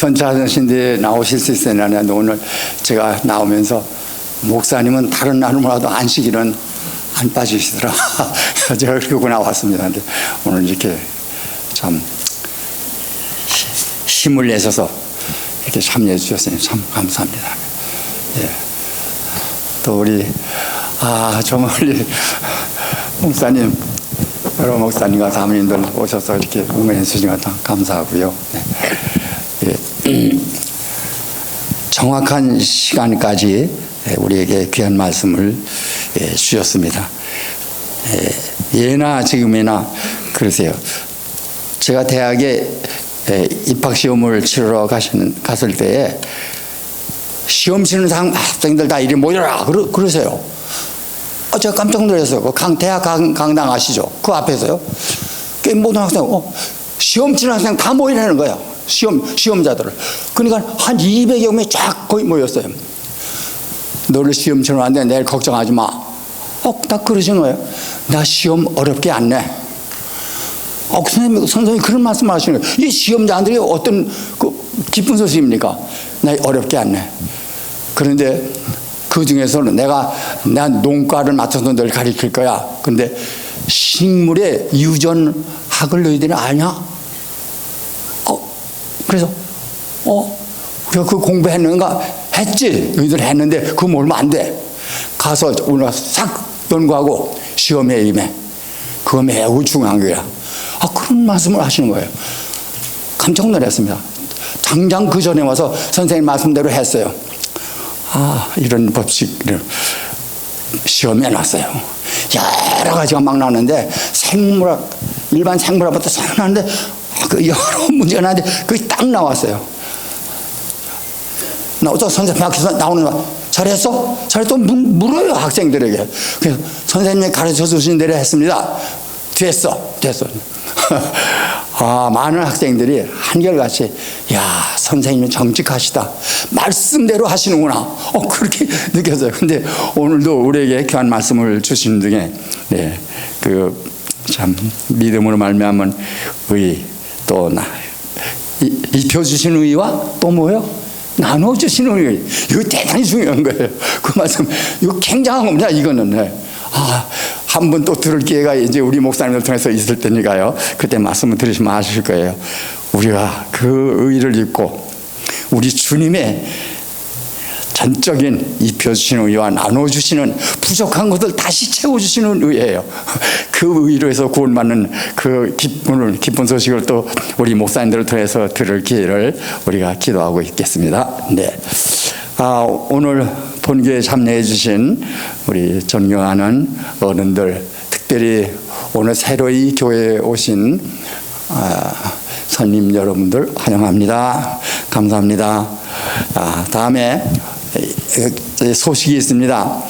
편찮으신데 나오실 수 있었는데 오늘 제가 나오면서 목사님은 다른 날마다 안식일은 안 빠지시더라. 제가 그러고 나왔습니다. 근데 오늘 이렇게 참 힘을 내셔서 이렇게 참여해 주셨으니 참 감사합니다. 예. 또 우리 정말 우리 목사님, 여러 목사님과 사모님들 오셔서 이렇게 응원해 주시니까 감사하고요. 네. 예. 정확한 시간까지 우리에게 귀한 말씀을 주셨습니다. 예나 지금이나 그러세요. 제가 대학에 입학시험을 치르러 갔을 때에 시험 치는 학생들 다 이리 모여라 그러세요. 제가 깜짝 놀랐어요. 대학 강당 아시죠? 그 앞에서요. 모든 학생 시험 치는 학생 다 모이라는 거야. 시험자들을. 그러니까 한 200여 명이 쫙 거의 모였어요. 너를 시험 치러 왔는데 내일 걱정하지 마. 딱 그러신 거예요. 나 시험 어렵게 안 내. 선생님이 그런 말씀 하시는 거예요. 이 시험자들이 어떤 기쁜 소식입니까? 나 어렵게 안 내. 그런데 그 중에서는 난 농과를 맡아서 널 가르칠 거야. 근데 식물의 유전학을 너희들이 아냐? 그래서 우리가 그 공부했는가? 했지. 너희들 했는데 그거 모르면 안 돼. 가서 우리가 싹 연구하고 시험에 임해. 그거 매우 중요한 거야. 그런 말씀을 하시는 거예요. 깜짝 놀랐습니다. 당장 그 전에 와서 선생님 말씀대로 했어요. 이런 법칙을 시험에 놨어요. 여러 가지가 막 나오는데 일반 생물학부터 싹 나오는데 여러 문제가 나는데 그게 딱 나왔어요. 나오죠. 선생님 앞에서 나오는 거 잘했어? 잘했어? 물어요 학생들에게. 그래서 선생님이 가르쳐 주신 대로 했습니다. 됐어. 많은 학생들이 한결같이 선생님이 정직하시다. 말씀대로 하시는구나. 그렇게 느꼈어요. 근데 오늘도 우리에게 귀한 말씀을 주신 중에 참 믿음으로 말미암은 의, 또 입혀주신 의와 또 뭐예요? 나눠주시는 의. 이거 대단히 중요한 거예요. 그 말씀 이거 굉장한 겁니다. 이거는 한 번 또 들을 기회가 이제 우리 목사님들 통해서 있을 테니까요. 그때 말씀을 들으시면 아실 거예요. 우리가 그 의를 입고 우리 주님의 전적인 입혀주시는 의와 나눠주시는 부족한 것을 다시 채워주시는 의예요. 그 의로 해서 구원받는 그 기쁜 소식을 또 우리 목사님들을 통해서 들을 기회를 우리가 기도하고 있겠습니다. 네. 오늘 본교에 참여해 주신 우리 존경하는 어른들, 특별히 오늘 새로이 교회에 오신 손님 여러분들 환영합니다. 감사합니다. 다음에 소식이 있습니다.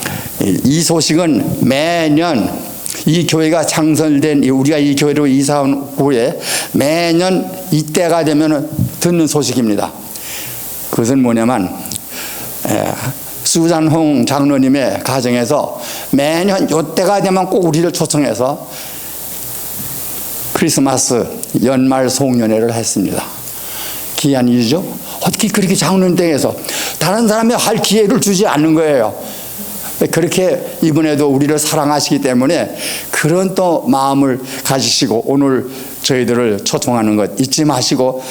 이 소식은 매년 이 교회가 창설된 우리가 이 교회로 이사 온 후에 매년 이때가 되면 듣는 소식입니다. 그것은 뭐냐면 수잔홍 장로님의 가정에서 매년 이때가 되면 꼭 우리를 초청해서 크리스마스 연말 송년회를 했습니다. 귀한 일이죠. 어떻게 그렇게 장로님 댁에서 다른 사람이 할 기회를 주지 않는 거예요. 그렇게 이번에도 우리를 사랑하시기 때문에 그런 또 마음을 가지시고 오늘 저희들을 초청하는 것 잊지 마시고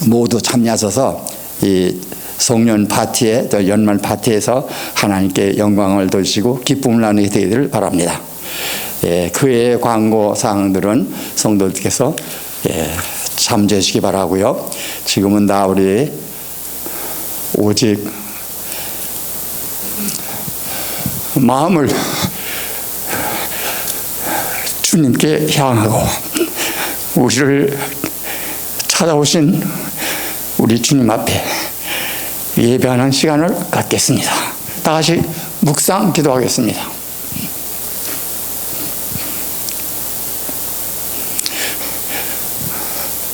모두 참여하셔서 이 송년 파티에 또 연말 파티에서 하나님께 영광을 돌리시고 기쁨을 나누게 되기를 바랍니다. 그 외의 광고 사항들은 성도들께서 참조해 주시기 바라고요. 지금은 다 우리 오직 마음을 주님께 향하고 우리를 찾아오신 우리 주님 앞에 예배하는 시간을 갖겠습니다. 다 같이 묵상 기도하겠습니다.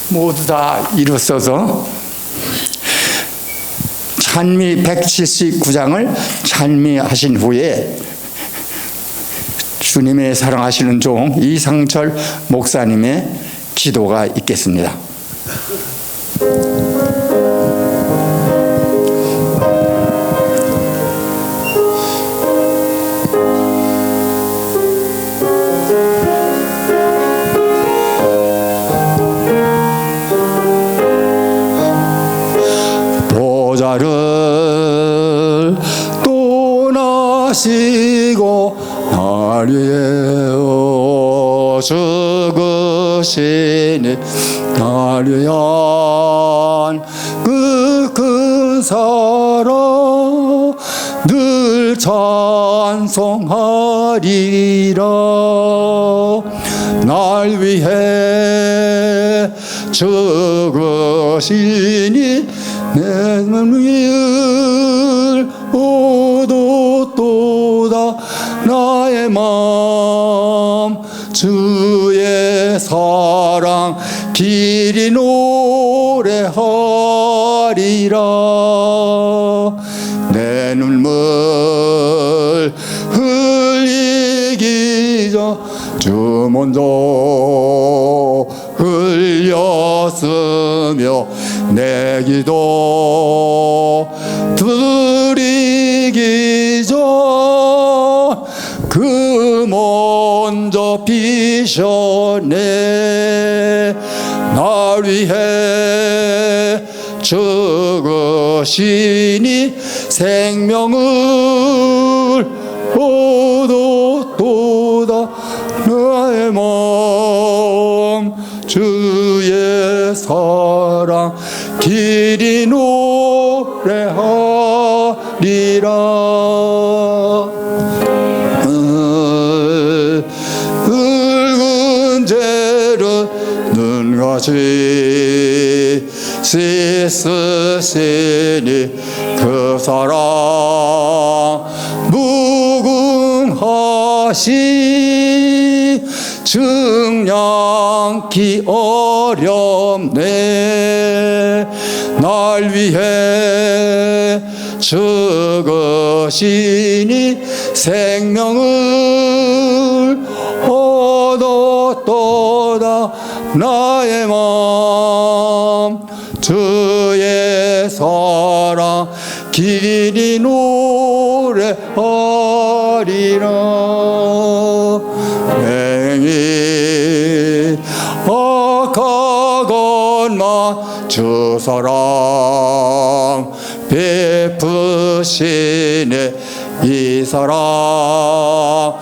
모두 다 일어서서 찬미 179장을 찬미하신 후에 주님의 사랑하시는 종 이상철 목사님의 기도가 있겠습니다. 나를 떠나시고 날 위하여 죽으시니 날 위한 그 큰 사랑 늘 찬송하리라. 날 위해 죽으시니 내 맘을 얻었도다. 나의 맘 주의 사랑 길이 노래하리라. 내 눈물 흘리기 전 주 먼저 흘렸으며 내 기도 드리기 전 그 먼저 비셨네. 날 위해 죽으시니 생명을 얻었도다. 나의 마음 주의 사랑 길이 노래하리라. 붉은 죄를 눈같이 씻으시니 그 사랑 무궁하시 증량키 어렵네. 날 위해 죽으시니 생명을 얻었도다. 나의 맘 주의 사랑 길이 노래하리라. 행이 악하건만 주 사랑 베푸시네. 이 사랑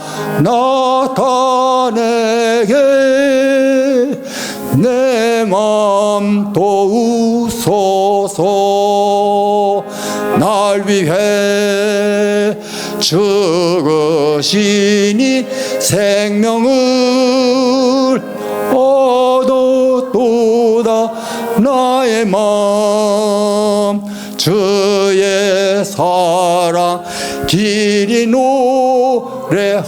나타내게 내 맘 도우소서. 날 위해 죽으시니 생명을 얻었도다. 나의 맘 주의 사랑 길이 노래하리라.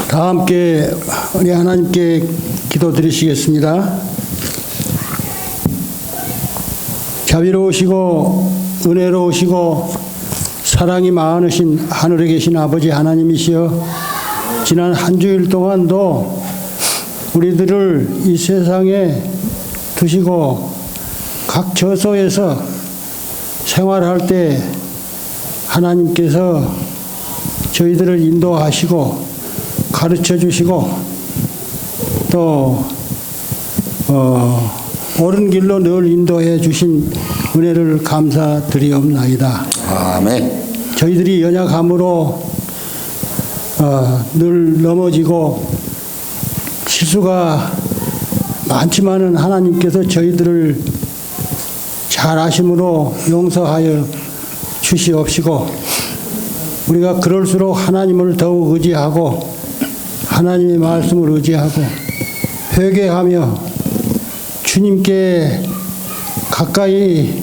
다 함께 우리 하나님께 기도드리시겠습니다. 자비로우시고 은혜로우시고 사랑이 많으신 하늘에 계신 아버지 하나님이시여, 지난 한 주일 동안도 우리들을 이 세상에 두시고 각 처소에서 생활할 때 하나님께서 저희들을 인도하시고 가르쳐 주시고 또 옳은 길로 늘 인도해 주신 은혜를 감사드리옵나이다. 아멘. 저희들이 연약함으로 늘 넘어지고 실수가 많지만은 하나님께서 저희들을 잘 아심으로 용서하여 주시옵시고, 우리가 그럴수록 하나님을 더욱 의지하고 하나님의 말씀을 의지하고 회개하며 주님께 가까이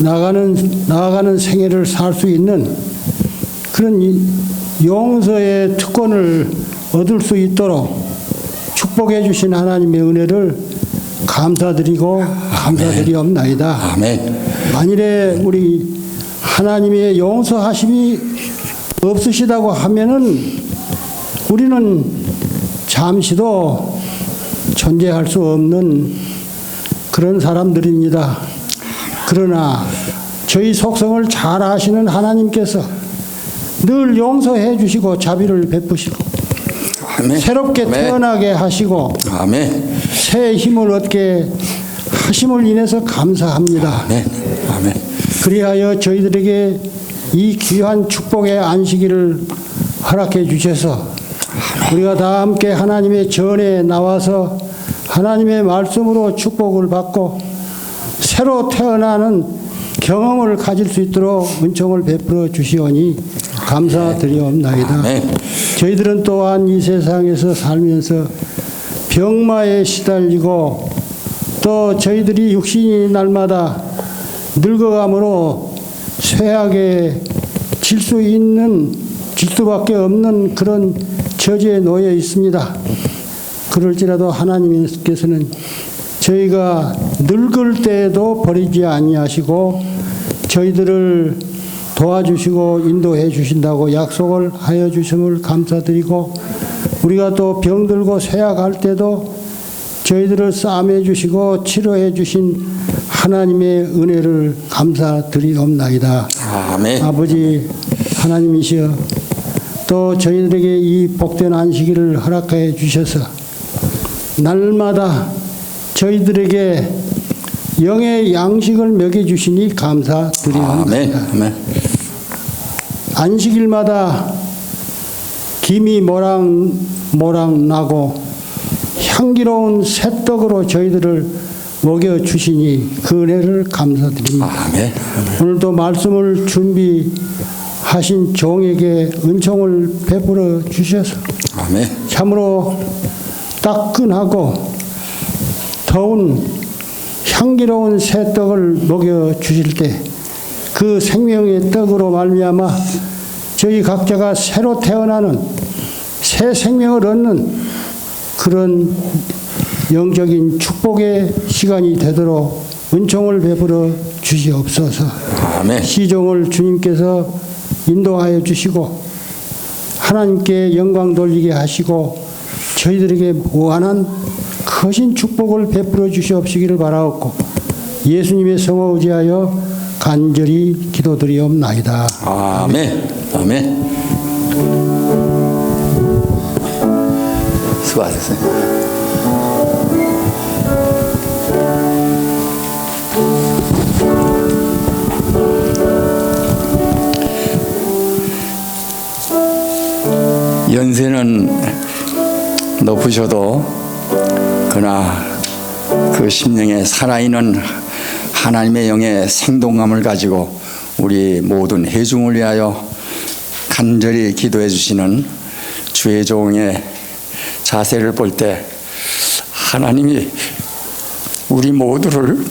나아가는 생애를 살 수 있는 그런 용서의 특권을 얻을 수 있도록 축복해 주신 하나님의 은혜를 감사드리고 감사드리옵나이다. 아멘. 만일에 우리 하나님의 용서하심이 없으시다고 하면은 우리는 잠시도 존재할 수 없는 그런 사람들입니다. 그러나 저희 속성을 잘 아시는 하나님께서 늘 용서해 주시고 자비를 베푸시고 아멘. 새롭게 아멘. 태어나게 하시고 아멘. 새 힘을 얻게 하심을 인해서 감사합니다. 아멘. 아멘. 그리하여 저희들에게 이 귀한 축복의 안식일을 허락해 주셔서 우리가 다 함께 하나님의 전에 나와서 하나님의 말씀으로 축복을 받고 새로 태어나는 경험을 가질 수 있도록 은총을 베풀어 주시오니 감사드리옵나이다. 아멘. 저희들은 또한 이 세상에서 살면서 병마에 시달리고 또 저희들이 육신이 날마다 늙어감으로 쇠하게 질 수밖에 없는 그런 처지에 놓여 있습니다. 그럴지라도 하나님께서는 저희가 늙을 때에도 버리지 아니하시고 저희들을 도와주시고 인도해 주신다고 약속을 하여 주심을 감사드리고 우리가 또 병들고 쇠약할 때도 저희들을 싸매 주시고 치료해 주신 하나님의 은혜를 감사드리옵나이다. 아멘. 아버지 하나님이시여 또 저희들에게 이 복된 안식일을 허락해 주셔서 날마다 저희들에게 영의 양식을 먹여 주시니 감사드리옵나이다. 아멘. 아멘. 안식일마다 김이 모락 나고 향기로운 새떡으로 저희들을 먹여 주시니 그 은혜를 감사드립니다. 아멘. 오늘도 말씀을 준비하신 종에게 은총을 베풀어 주셔서 아멘. 참으로 따끈하고 더운 향기로운 새떡을 먹여 주실 때 그 생명의 떡으로 말미암아 저희 각자가 새로 태어나는 새 생명을 얻는 그런 영적인 축복의 시간이 되도록 은총을 베풀어 주시옵소서. 아멘. 시종을 주님께서 인도하여 주시고 하나님께 영광 돌리게 하시고 저희들에게 무한한 크신 축복을 베풀어 주시옵시기를 바라옵고 예수님의 성호 의지하여 간절히 기도드리옵나이다. 아멘. 아멘. 수고하셨어요. 연세는 높으셔도 그러나 그 심령에 살아있는 하나님의 영의 생동감을 가지고 우리 모든 회중을 위하여 간절히 기도해 주시는 주의 종의 자세를 볼 때 하나님이 우리 모두를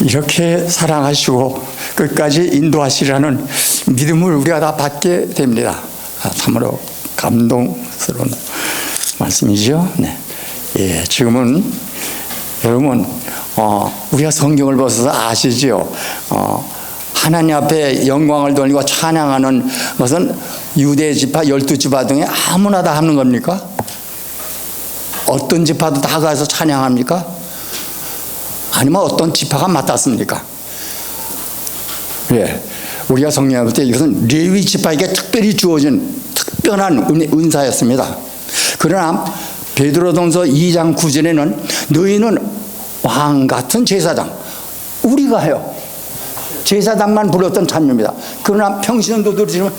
이렇게 사랑하시고 끝까지 인도하시라는 믿음을 우리가 다 받게 됩니다. 참으로 감동스러운 말씀이죠. 네. 예, 지금은 여러분 우리가 성경을 보셔서 아시죠? 하나님 앞에 영광을 돌리고 찬양하는 것은 유대 지파 12지파 중에 아무나 다 하는 겁니까? 어떤 지파도 다 가서 찬양합니까? 아니면 어떤 지파가 맡았습니까? 예, 우리가 성경을 볼 때 이것은 레위 지파에게 특별히 주어진 특별한 은사였습니다. 그러나 베드로전서 2장 9절에는 너희는 왕 같은 제사장, 우리가요 제사장만 불렀던 찬미입니다. 그러나 평신도들은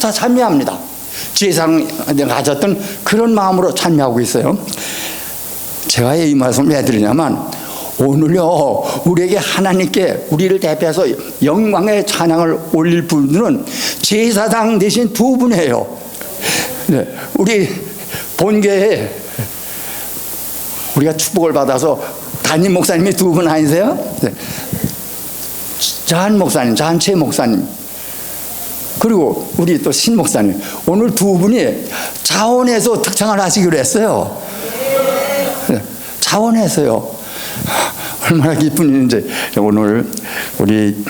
다 찬미합니다. 제사장이 가졌던 그런 마음으로 찬미하고 있어요. 제가 이 말씀을 왜 드리냐면 오늘요 우리에게 하나님께 우리를 대표해서 영광의 찬양을 올릴 분들은 제사장 대신 두 분이에요. 네, 우리 본교에 우리가 축복을 받아서 담임 목사님이 두 분 아니세요? 네. 자한 목사님, 자한채 목사님, 그리고 우리 또 신 목사님, 오늘 두 분이 자원해서 특창을 하시기로 했어요. 네, 자원해서요. 얼마나 기쁜 일인지. 오늘 우리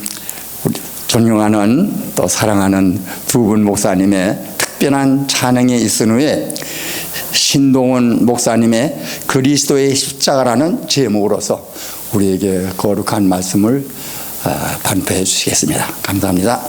존경하는 또 사랑하는 두 분 목사님의 특별한 찬양이 있은 후에 신동원 목사님의 그리스도의 십자가라는 제목으로서 우리에게 거룩한 말씀을 반포해 주시겠습니다. 감사합니다.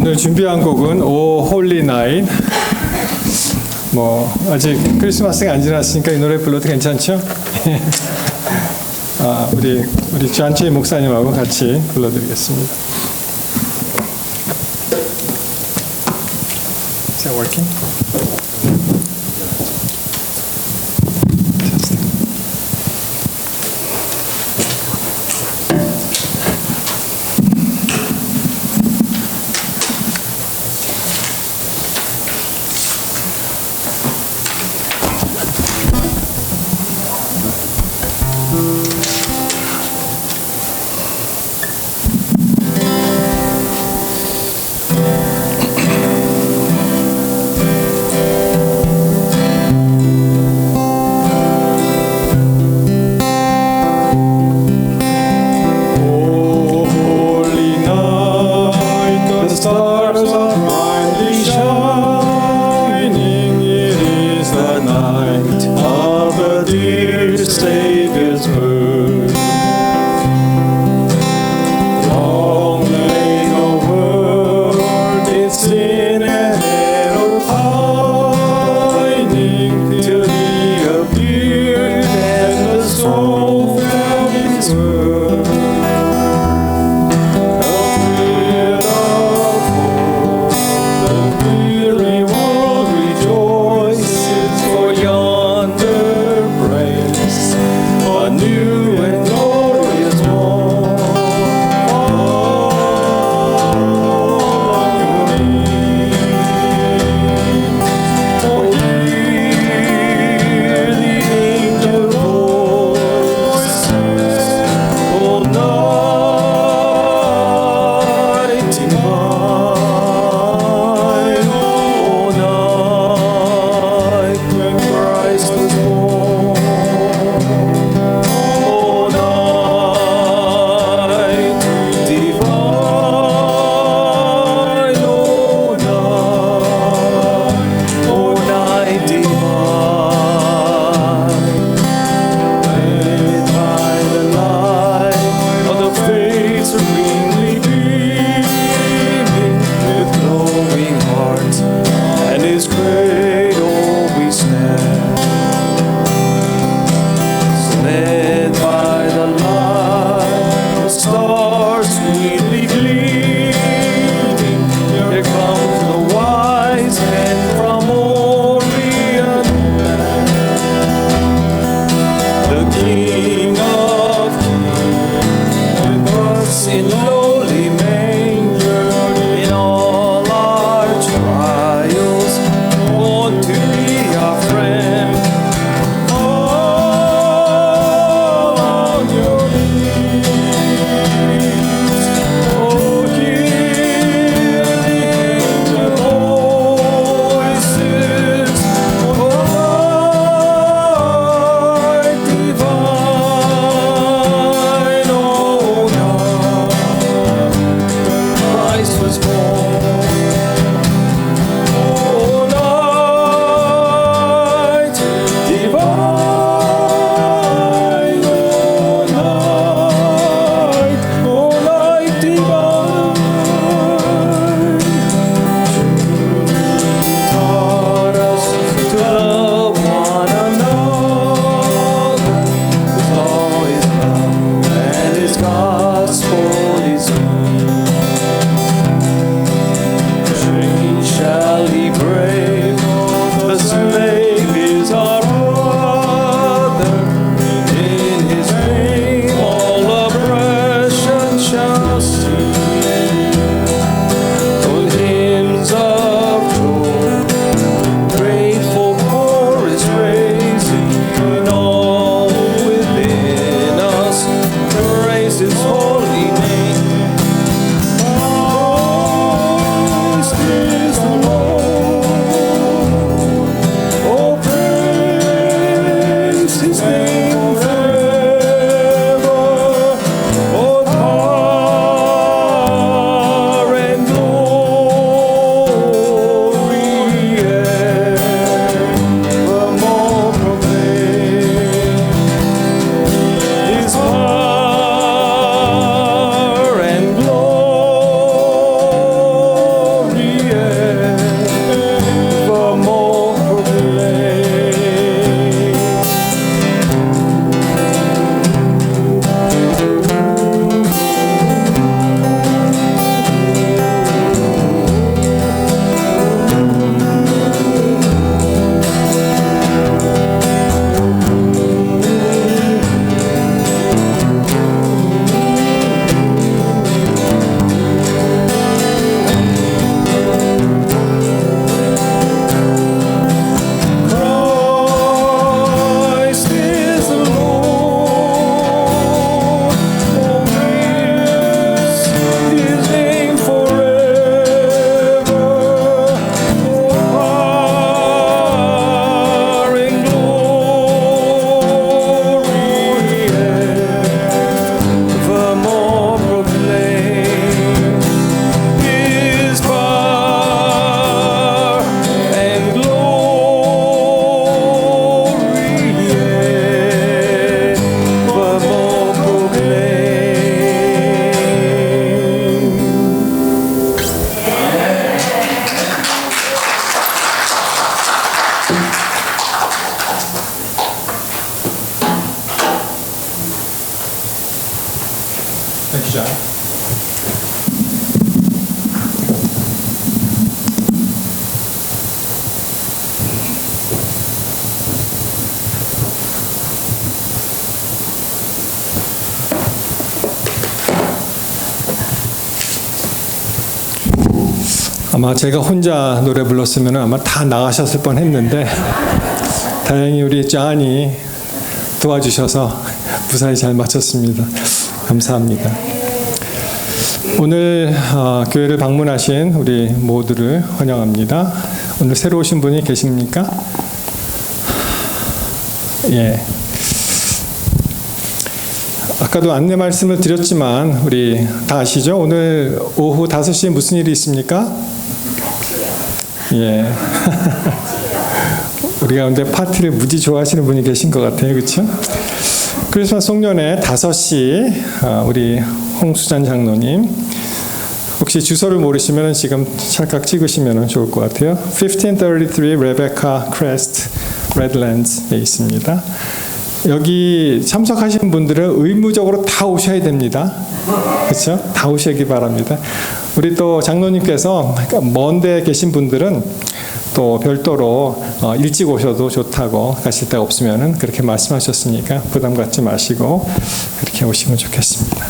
오늘 준비한 곡은 O Holy Night. 뭐 아직 크리스마스가 안 지났으니까 이 노래 불러도 괜찮죠? 우리 잔치 목사님하고 같이 불러드리겠습니다. Is that working? 주장. 아마 제가 혼자 노래 불렀으면 아마 다 나가셨을 뻔했는데 다행히 우리 짠이 도와주셔서 무사히 잘 마쳤습니다. 감사합니다. 오늘 교회를 방문하신 우리 모두를 환영합니다. 오늘 새로 오신 분이 계십니까? 예. 아까도 안내 말씀을 드렸지만 우리 다 아시죠? 오늘 오후 5시에 무슨 일이 있습니까? 예. 우리 가운데 파티를 무지 좋아하시는 분이 계신 것 같아요. 그렇죠? 크리스마스 송년회 5시 우리 홍수잔 장로님 혹시 주소를 모르시면 지금 찰칵 찍으시면 좋을 것 같아요. 1533 레베카 크레스트 레드랜드에 있습니다. 여기 참석하신 분들은 의무적으로 다 오셔야 됩니다. 그렇죠? 다 오시기 바랍니다. 우리 또 장로님께서 먼데 계신 분들은 또 별도로 일찍 오셔도 좋다고 가실 데가 없으면 그렇게 말씀하셨으니까 부담 갖지 마시고 그렇게 오시면 좋겠습니다.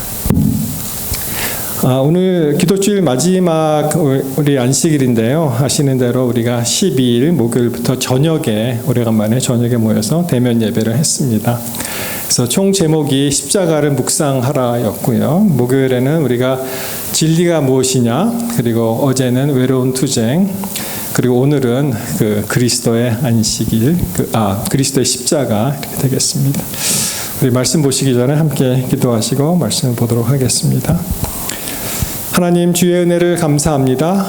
오늘 기도주일 마지막 우리 안식일인데요. 아시는 대로 우리가 12일 목요일부터 저녁에 오래간만에 저녁에 모여서 대면 예배를 했습니다. 그래서 총 제목이 십자가를 묵상하라였고요. 목요일에는 우리가 진리가 무엇이냐, 그리고 어제는 외로운 투쟁, 그리고 오늘은 그 그리스도의 안식일, 그리스도의 십자가 이렇게 되겠습니다. 우리 말씀 보시기 전에 함께 기도하시고 말씀을 보도록 하겠습니다. 하나님, 주의 은혜를 감사합니다.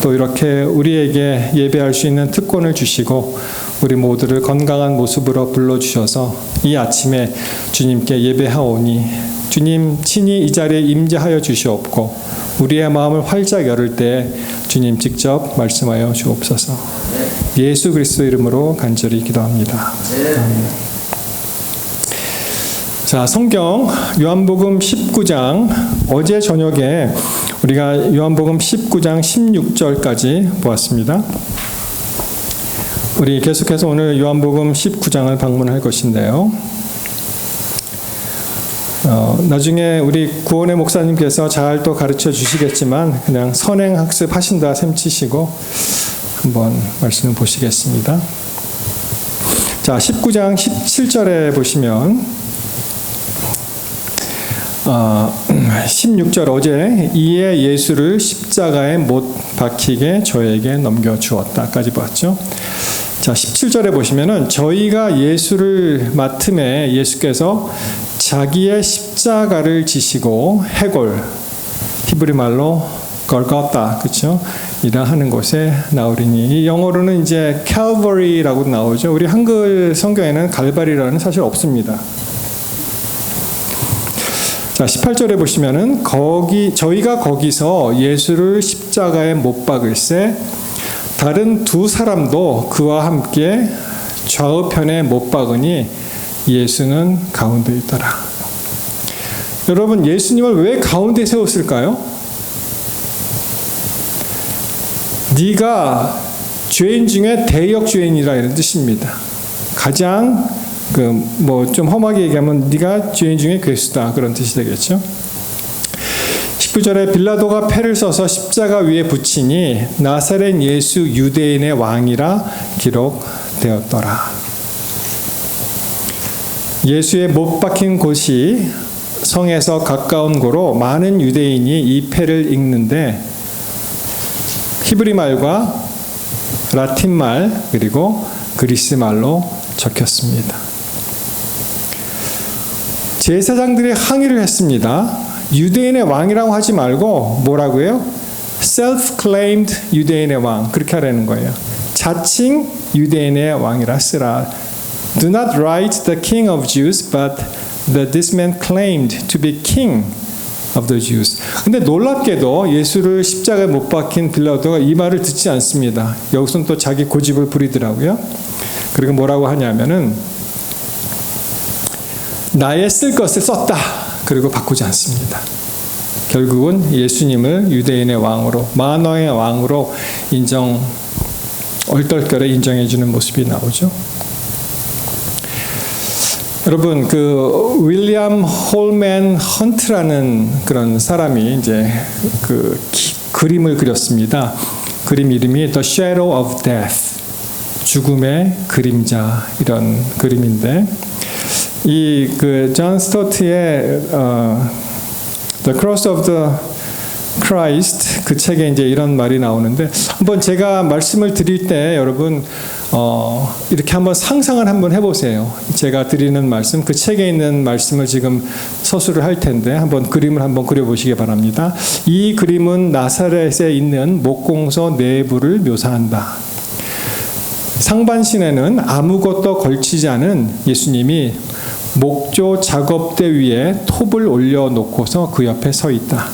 또 이렇게 우리에게 예배할 수 있는 특권을 주시고 우리 모두를 건강한 모습으로 불러주셔서 이 아침에 주님께 예배하오니 주님 친히 이 자리에 임재하여 주시옵고 우리의 마음을 활짝 열을 때 주님 직접 말씀하여 주옵소서. 예수 그리스도 이름으로 간절히 기도합니다. 아멘. 자, 성경 요한복음 19장 어제 저녁에 우리가 요한복음 19장 16절까지 보았습니다. 우리 계속해서 오늘 요한복음 19장을 방문할 것인데요. 나중에 우리 구원의 목사님께서 잘 또 가르쳐 주시겠지만 그냥 선행학습 하신다 셈치시고 한번 말씀을 보시겠습니다. 자, 19장 17절에 보시면 16절 어제 이에 예수를 십자가에 못 박히게 저에게 넘겨주었다까지 봤죠. 자, 17절에 보시면은 저희가 예수를 맡음에 예수께서 자기의 십자가를 지시고 해골, 히브리 말로 걸거타, 그렇죠? 이라 하는 곳에 나오리니, 이 영어로는 이제 칼버리라고 나오죠. 우리 한글 성경에는 갈바리라는 사실 없습니다. 자, 18절에 보시면은 저희가 거기서 예수를 십자가에 못 박을새 다른 두 사람도 그와 함께 좌우편에 못 박으니 예수는 가운데 있더라. 여러분, 예수님을 왜 가운데 세웠을까요? 네가 죄인 중에 대역 죄인이라 이런 뜻입니다. 가장 좀 험하게 얘기하면 네가 죄인 중에 괴수다 그런 뜻이 되겠죠. 19절에 빌라도가 패를 써서 십자가 위에 붙이니 나사렛 예수 유대인의 왕이라 기록되었더라. 예수의 못 박힌 곳이 성에서 가까운 고로 많은 유대인이 이 패를 읽는데 히브리 말과 라틴 말 그리고 그리스 말로 적혔습니다. 제사장들이 항의를 했습니다. 유대인의 왕이라고 하지 말고 뭐라고요? self-claimed 유대인의 왕, 그렇게 하라는 거예요. 자칭 유대인의 왕이라 쓰라. Do not write the king of Jews, but that this man claimed to be king of the Jews. 근데 놀랍게도 예수를 십자가에 못 박힌 빌라도가 이 말을 듣지 않습니다. 여기서는 또 자기 고집을 부리더라고요. 그리고 뭐라고 하냐면은 나의 쓸 것을 썼다. 그리고 바꾸지 않습니다. 결국은 예수님을 유대인의 왕으로, 만왕의 왕으로 얼떨결에 인정해주는 모습이 나오죠. 여러분, 그 윌리엄 홀맨 헌트라는 그런 사람이 이제 그 그림을 그렸습니다. 그림 이름이 The Shadow of Death, 죽음의 그림자, 이런 그림인데, 이 그 존 스토트의 The Cross of the Christ, 그 책에 이제 이런 말이 나오는데, 한번 제가 말씀을 드릴 때 여러분 이렇게 한번 상상을 한번 해보세요. 제가 드리는 말씀, 그 책에 있는 말씀을 지금 서술을 할 텐데 한번 그림을 한번 그려보시기 바랍니다. 이 그림은 나사렛에 있는 목공소 내부를 묘사한다. 상반신에는 아무것도 걸치지 않은 예수님이 목조 작업대 위에 톱을 올려놓고서 그 옆에 서 있다.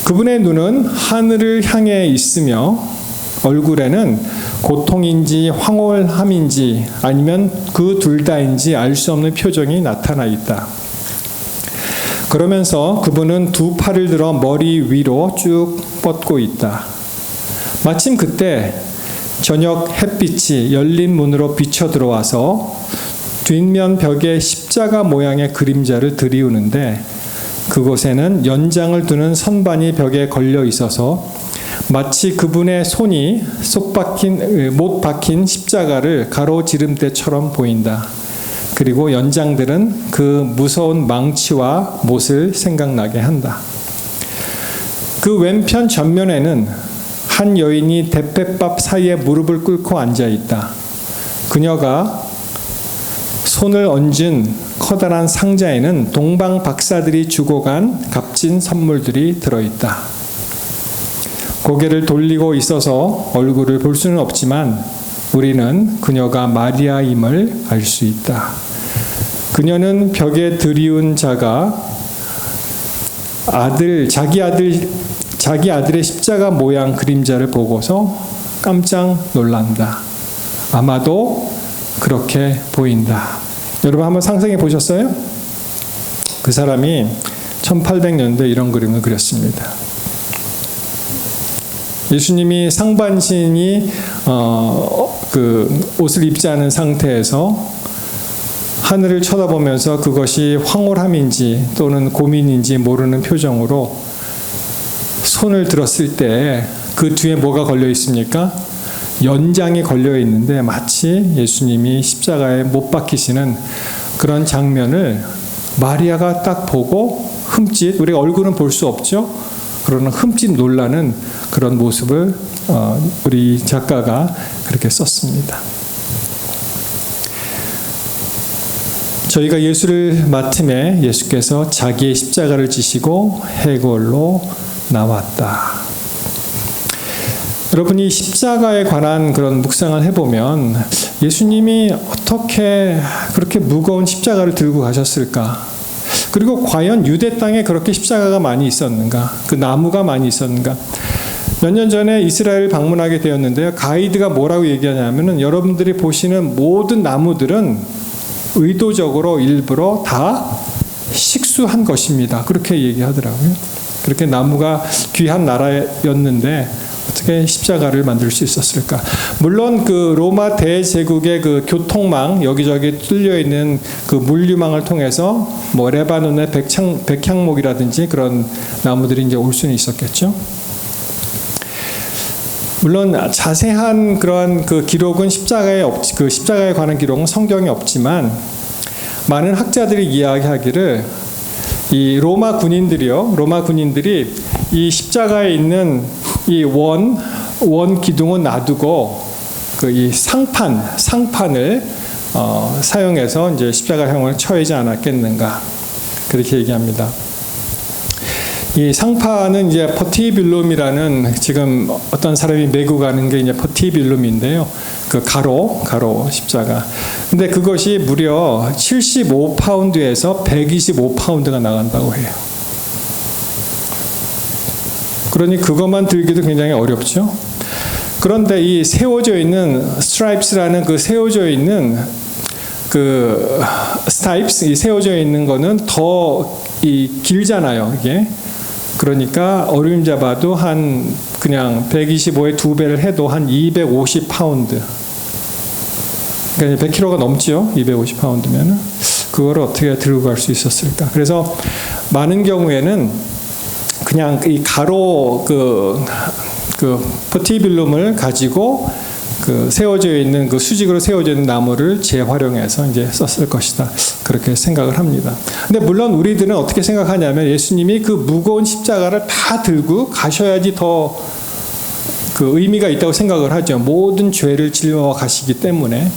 그분의 눈은 하늘을 향해 있으며 얼굴에는 고통인지 황홀함인지 아니면 그 둘 다인지 알 수 없는 표정이 나타나 있다. 그러면서 그분은 두 팔을 들어 머리 위로 쭉 뻗고 있다. 마침 그때 저녁 햇빛이 열린 문으로 비쳐 들어와서 뒷면 벽에 십자가 모양의 그림자를 들이우는데, 그곳에는 연장을 두는 선반이 벽에 걸려 있어서 마치 그분의 손이 못 박힌 십자가를 가로지름대처럼 보인다. 그리고 연장들은 그 무서운 망치와 못을 생각나게 한다. 그 왼편 전면에는 한 여인이 대패밥 사이에 무릎을 꿇고 앉아 있다. 그녀가 손을 얹은 커다란 상자에는 동방 박사들이 주고 간 값진 선물들이 들어있다. 고개를 돌리고 있어서 얼굴을 볼 수는 없지만 우리는 그녀가 마리아임을 알 수 있다. 그녀는 벽에 들이운 자가 자기 아들의 십자가 모양 그림자를 보고서 깜짝 놀란다. 아마도 그렇게 보인다. 여러분 한번 상상해 보셨어요? 그 사람이 1800년대 이런 그림을 그렸습니다. 예수님이 상반신이 그 옷을 입지 않은 상태에서 하늘을 쳐다보면서 그것이 황홀함인지 또는 고민인지 모르는 표정으로 손을 들었을 때 그 뒤에 뭐가 걸려 있습니까? 연장이 걸려 있는데 마치 예수님이 십자가에 못 박히시는 그런 장면을 마리아가 딱 보고 흠칫, 우리가 얼굴은 볼 수 없죠? 그러나 흠칫 놀라는 그런 모습을 우리 작가가 그렇게 썼습니다. 저희가 예수를 맡음에 예수께서 자기의 십자가를 지시고 해골로 나왔다. 여러분이 십자가에 관한 그런 묵상을 해보면 예수님이 어떻게 그렇게 무거운 십자가를 들고 가셨을까? 그리고 과연 유대 땅에 그렇게 십자가가 많이 있었는가? 그 나무가 많이 있었는가? 몇 년 전에 이스라엘 방문하게 되었는데요. 가이드가 뭐라고 얘기하냐면은 여러분들이 보시는 모든 나무들은 의도적으로 일부러 다 식수한 것입니다. 그렇게 얘기하더라고요. 그렇게 나무가 귀한 나라였는데 어떻게 십자가를 만들 수 있었을까? 물론 그 로마 대제국의 그 교통망 여기저기 뚫려 있는 그 물류망을 통해서 뭐 레바논의 백향목이라든지 그런 나무들이 이제 올 수는 있었겠죠. 물론 자세한 그러한 그 기록은 십자가에 관한 기록은 성경에 없지만 많은 학자들이 이야기하기를 이 로마 군인들이 이 십자가에 있는 이 원 기둥은 놔두고 그 이 상판을 사용해서 이제 십자가형을 처하지 않았겠는가 그렇게 얘기합니다. 이 상판은 이제 퍼티빌룸이라는 지금 어떤 사람이 메고 가는 게 이제 퍼티빌룸인데요. 그 가로 십자가. 근데 그것이 무려 75파운드에서 125파운드가 나간다고 해요. 그러니 그것만 들기도 굉장히 어렵죠. 그런데 이 세워져 있는 스트라이프스라는 그 세워져 있는 그 스타입스 이 세워져 있는 거는 더 이 길잖아요, 이게. 그러니까 어림 잡아도 한 그냥 125에 2배를 해도 한 250파운드. 그러니까 100kg가 넘지요. 250파운드면은 그거를 어떻게 들고 갈 수 있었을까? 그래서 많은 경우에는 그냥 이 가로 그 포티빌룸을 가지고 그 세워져 있는 그 수직으로 세워져 있는 나무를 재활용해서 이제 썼을 것이다. 그렇게 생각을 합니다. 근데 물론 우리들은 어떻게 생각하냐면 예수님이 그 무거운 십자가를 다 들고 가셔야지 더 그 의미가 있다고 생각을 하죠. 모든 죄를 짊어 가시기 때문에.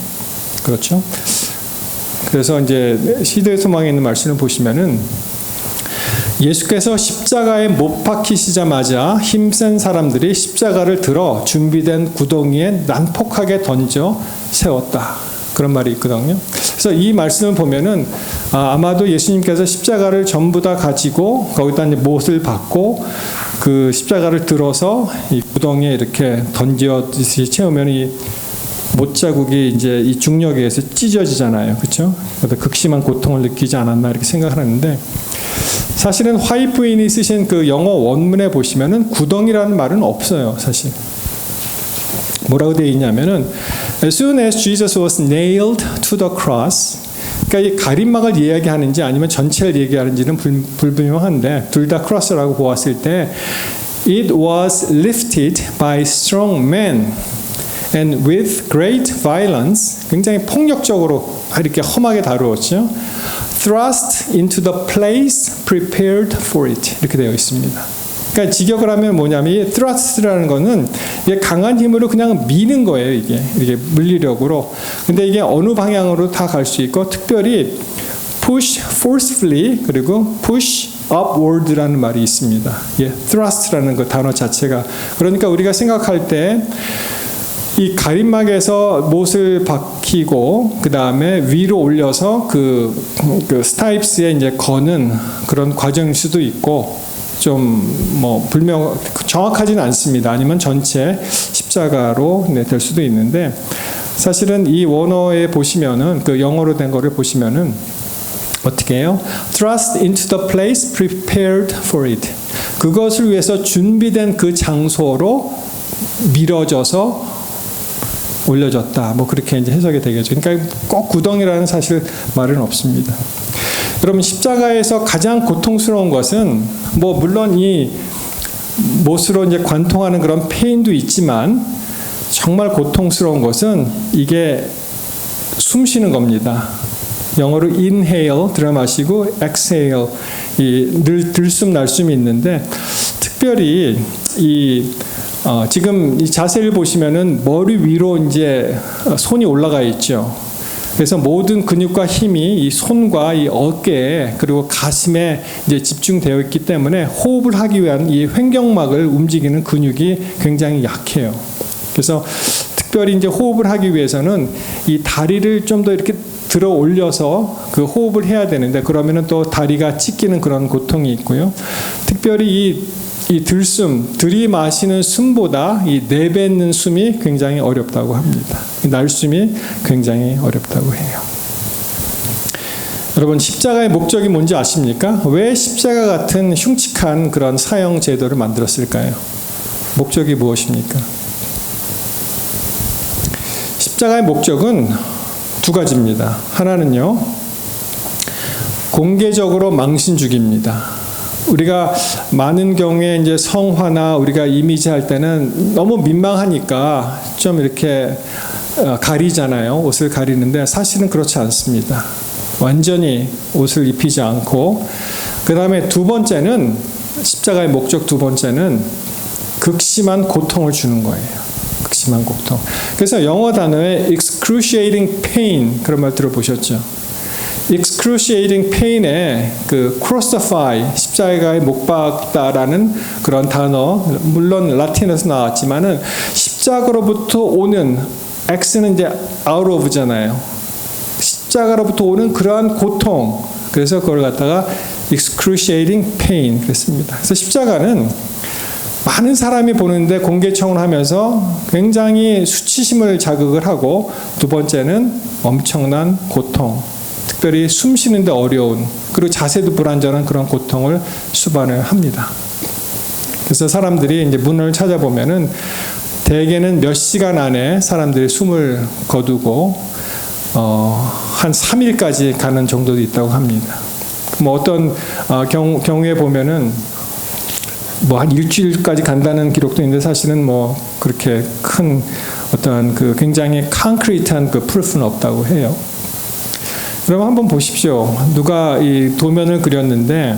그렇죠? 그래서 이제 시대의 소망에 있는 말씀을 보시면은 예수께서 십자가에 못 박히시자마자 힘센 사람들이 십자가를 들어 준비된 구덩이에 난폭하게 던져 세웠다. 그런 말이 있거든요. 그래서 이 말씀을 보면은 아마도 예수님께서 십자가를 전부 다 가지고 거기다 이제 못을 박고 그 십자가를 들어서 이 구덩이에 이렇게 던지듯이 채우면 이 못자국이 이제 이 중력에 의해서 찢어지잖아요. 그렇죠? 그래서 극심한 고통을 느끼지 않았나 이렇게 생각을 하는데 사실은 화이트 부인이 쓰신 그 영어 원문에 보시면은 구덩이라는 말은 없어요, 사실. 뭐라고 되어 있냐면은 As soon as Jesus was nailed to the cross, 그러니까 이 가림막을 이야기하는지 아니면 전체를 얘기하는지는 불분명한데 둘 다 크로스라고 보았을 때 It was lifted by strong men and with great violence, 굉장히 폭력적으로 이렇게 험하게 다루었죠. Thrust into the place prepared for it. 이렇게 되어 있습니다. 그러니까 직역을 하면 뭐냐면 이 thrust라는 거는 이게 강한 힘으로 그냥 미는 거예요. 이게 물리력으로. 근데 이게 어느 방향으로 다 갈 수 있고 특별히 push forcefully 그리고 push upward라는 말이 있습니다. 예, thrust라는 그 단어 자체가 그러니까 우리가 생각할 때 이 가림막에서 못을 박히고 그 다음에 위로 올려서 그 스타입스에 이제 거는 그런 과정일 수도 있고 좀 뭐 정확하지는 않습니다. 아니면 전체 십자가로 될 수도 있는데 사실은 이 원어에 보시면은 그 영어로 된 거를 보시면은 어떻게 해요? Thrust into the place prepared for it. 그것을 위해서 준비된 그 장소로 밀어져서 올려졌다. 뭐 그렇게 이제 해석이 되겠죠. 그러니까 꼭 구덩이라는 사실 말은 없습니다. 여러분 십자가에서 가장 고통스러운 것은 뭐 물론 이 못으로 이제 관통하는 그런 페인도 있지만 정말 고통스러운 것은 이게 숨 쉬는 겁니다. 영어로 inhale 들어마시고 exhale 늘 들숨 날숨이 있는데 특별히 지금 이 자세를 보시면은 머리 위로 이제 손이 올라가 있죠. 그래서 모든 근육과 힘이 이 손과 이 어깨에 그리고 가슴에 이제 집중되어 있기 때문에 호흡을 하기 위한 이 횡격막을 움직이는 근육이 굉장히 약해요. 그래서 특별히 이제 호흡을 하기 위해서는 이 다리를 좀 더 이렇게 들어 올려서 그 호흡을 해야 되는데 그러면은 또 다리가 찢기는 그런 고통이 있고요. 특별히 이 들이마시는 숨보다 이 내뱉는 숨이 굉장히 어렵다고 합니다. 날숨이 굉장히 어렵다고 해요. 여러분 십자가의 목적이 뭔지 아십니까? 왜 십자가 같은 흉측한 그런 사형 제도를 만들었을까요? 목적이 무엇입니까? 십자가의 목적은 두 가지입니다. 하나는요, 공개적으로 망신 주기입니다. 우리가 많은 경우에 이제 성화나 우리가 이미지 할 때는 너무 민망하니까 좀 이렇게 가리잖아요. 옷을 가리는데 사실은 그렇지 않습니다. 완전히 옷을 입히지 않고 그 다음에 두 번째는 십자가의 목적 두 번째는 극심한 고통을 주는 거예요. 극심한 고통. 그래서 영어 단어에 excruciating pain 그런 말 들어보셨죠? excruciating pain에 그 crucify 십자가에 못 박다라는 그런 단어 물론 라틴에서 나왔지만은 십자가로부터 오는 x는 이제 out of잖아요. 십자가로부터 오는 그러한 고통 그래서 그걸 갖다가 excruciating pain 그랬습니다. 그래서 십자가는 많은 사람이 보는데 공개청을 하면서 굉장히 수치심을 자극을 하고, 두 번째는 엄청난 고통, 특별히 숨 쉬는데 어려운, 그리고 자세도 불안전한 그런 고통을 수반을 합니다. 그래서 사람들이 이제 문헌을 찾아보면은 대개는 몇 시간 안에 사람들이 숨을 거두고 한 3일까지 가는 정도도 있다고 합니다. 뭐 어떤 경우에 보면은 뭐 한 일주일까지 간다는 기록도 있는데, 사실은 뭐 그렇게 큰 어떤 그 굉장히 콘크리트한 그 프루프는 없다고 해요. 여러분 한번 보십시오. 누가 이 도면을 그렸는데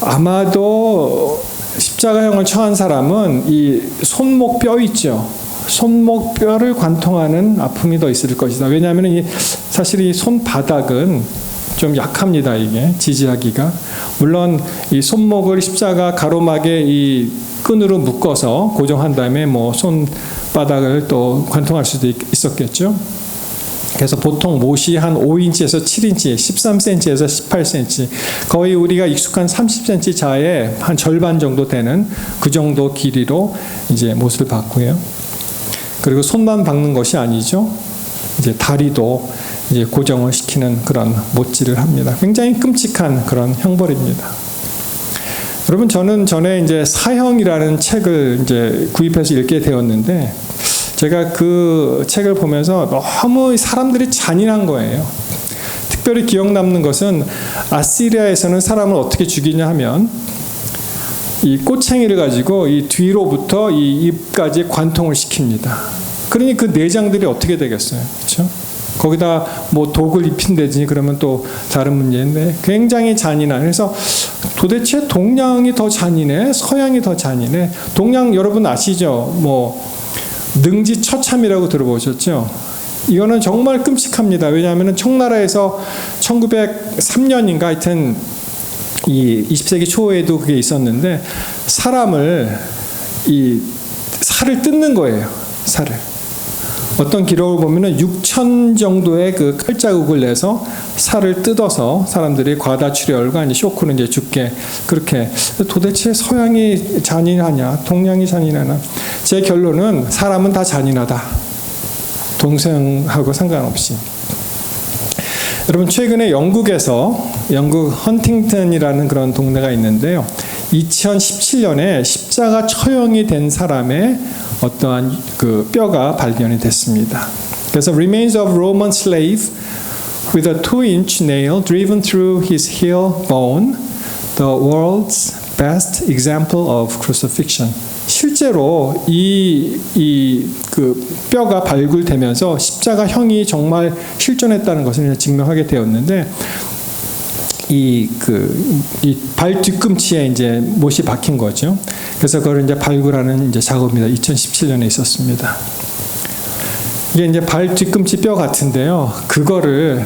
아마도 십자가형을 처한 사람은 이 손목 뼈 있죠. 손목 뼈를 관통하는 아픔이 더 있을 것이다. 왜냐하면 사실 이 손바닥은 좀 약합니다. 이게 지지하기가. 물론 이 손목을 십자가 가로막에 이 끈으로 묶어서 고정한 다음에 뭐 손바닥을 또 관통할 수도 있었겠죠. 그래서 보통 못이 한 5인치에서 7인치, 13cm에서 18cm, 거의 우리가 익숙한 30cm 자의 한 절반 정도 되는 그 정도 길이로 이제 못을 박고요. 그리고 손만 박는 것이 아니죠. 이제 다리도 이제 고정을 시키는 그런 못질을 합니다. 굉장히 끔찍한 그런 형벌입니다. 여러분, 저는 전에 이제 사형이라는 책을 이제 구입해서 읽게 되었는데, 제가 그 책을 보면서 너무 사람들이 잔인한 거예요. 특별히 기억 남는 것은 아시리아에서는 사람을 어떻게 죽이냐 하면 이 꼬챙이를 가지고 이 뒤로부터 이 입까지 관통을 시킵니다. 그러니 그 내장들이 어떻게 되겠어요, 그렇죠? 거기다 뭐 독을 입힌다든지 그러면 또 다른 문제인데 굉장히 잔인한. 그래서 도대체 동양이 더 잔인해, 서양이 더 잔인해? 동양 여러분 아시죠? 뭐 능지 처참이라고 들어보셨죠? 이거는 정말 끔찍합니다. 왜냐하면 청나라에서 1903년인가 하여튼 이 20세기 초에도 그게 있었는데, 사람을 이 살을 뜯는 거예요. 살을. 어떤 기록을 보면은 6천 정도의 그 칼자국을 내서 살을 뜯어서 사람들이 과다출혈과 아니 쇼크는 이제 죽게, 그렇게. 도대체 서양이 잔인하냐, 동양이 잔인하냐? 제 결론은 사람은 다 잔인하다. 동성하고 상관없이. 여러분, 최근에 영국에서, 영국 헌팅턴이라는 그런 동네가 있는데요, 2017년에 십자가 처형이 된 사람의 어떠한 그 뼈가 발견이 됐습니다. 그래서 remains of Roman slave with a 2-inch nail driven through his heel bone, the world's best example of crucifixion. 실제로 그 뼈가 발굴되면서 십자가형이 정말 실존했다는 것을 증명하게 되었는데, 이 발 뒤꿈치에 이제 못이 박힌 거죠. 그래서 그걸 이제 발굴하는 이제 작업입니다. 2017년에 있었습니다. 이게 이제 발 뒤꿈치 뼈 같은데요, 그거를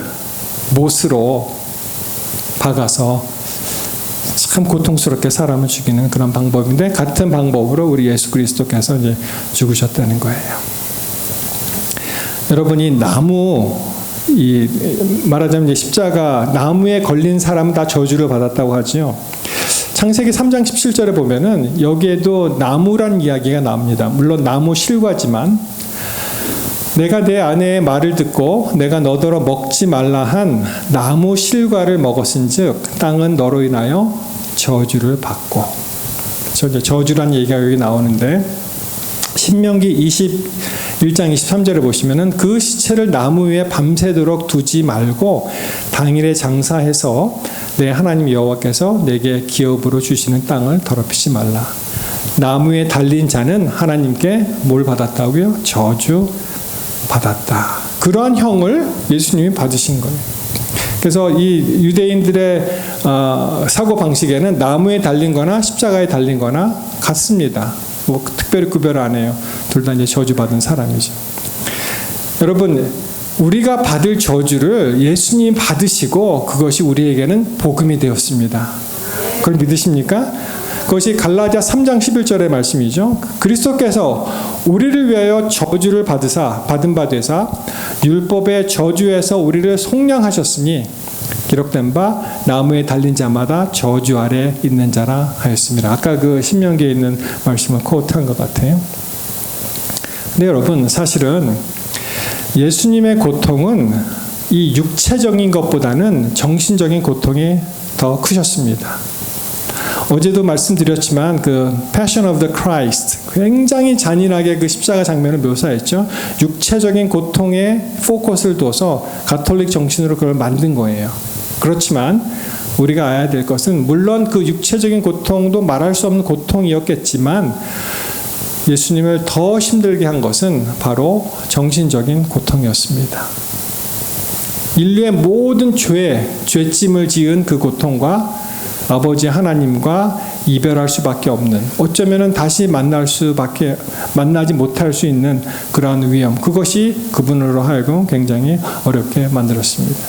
못으로 박아서 참 고통스럽게 사람을 죽이는 그런 방법인데, 같은 방법으로 우리 예수 그리스도께서 이제 죽으셨다는 거예요. 여러분이 말하자면 이제 십자가 나무에 걸린 사람은 다 저주를 받았다고 하죠. 창세기 3장 17절에 보면은 여기에도 나무란 이야기가 나옵니다. 물론 나무 실과지만, 내가 내 아내의 말을 듣고 내가 너더러 먹지 말라 한 나무 실과를 먹었은즉 땅은 너로 인하여 저주를 받고. 저주란 얘기가 여기 나오는데, 신명기 21장 23절에 보시면은 그 시체를 나무 위에 밤새도록 두지 말고 당일에 장사해서 내 하나님 여호와께서 내게 기업으로 주시는 땅을 더럽히지 말라. 나무에 달린 자는 하나님께 뭘 받았다고요? 저주 받았다. 그러한 형을 예수님이 받으신 거예요. 그래서 이 유대인들의 사고 방식에는 나무에 달린 거나 십자가에 달린 거나 같습니다. 뭐 특별히 구별 안 해요. 둘 다 이제 저주받은 사람이죠. 여러분, 우리가 받을 저주를 예수님이 받으시고 그것이 우리에게는 복음이 되었습니다. 그걸 믿으십니까? 그것이 갈라디아 3장 11절의 말씀이죠. 그리스도께서 우리를 위하여 저주를 받은 바 되사 율법의 저주에서 우리를 속량하셨으니 기록된 바 나무에 달린 자마다 저주 아래 있는 자라 하였습니다. 아까 그 신명기에 있는 말씀을 코트한 것 같아요. 근데 여러분 사실은 예수님의 고통은 이 육체적인 것보다는 정신적인 고통이 더 크셨습니다. 어제도 말씀드렸지만 그 Passion of the Christ 굉장히 잔인하게 그 십자가 장면을 묘사했죠. 육체적인 고통에 포커스를 둬서 가톨릭 정신으로 그걸 만든 거예요. 그렇지만 우리가 알아야 될 것은 물론 그 육체적인 고통도 말할 수 없는 고통이었겠지만 예수님을 더 힘들게 한 것은 바로 정신적인 고통이었습니다. 인류의 모든 죄짐을 지은 그 고통과 아버지 하나님과 이별할 수밖에 없는, 어쩌면은 다시 만나지 못할 수 있는 그러한 위험, 그것이 그분으로 하여금 굉장히 어렵게 만들었습니다.